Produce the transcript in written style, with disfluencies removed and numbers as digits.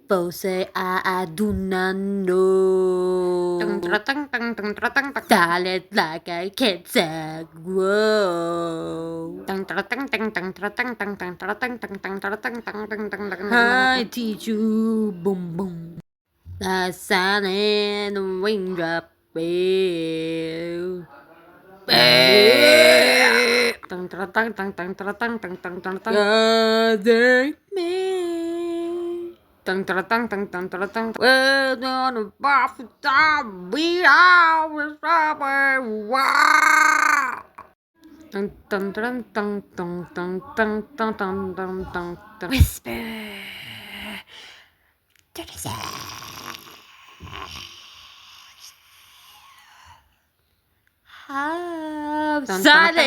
Forse ad un anno. Silent like I can't say whoa. I teach you boom boom. The sun and the raindrop will. Gather me. We're on a path of time. We are summer. Wow. Whisper to the sound. Have silence.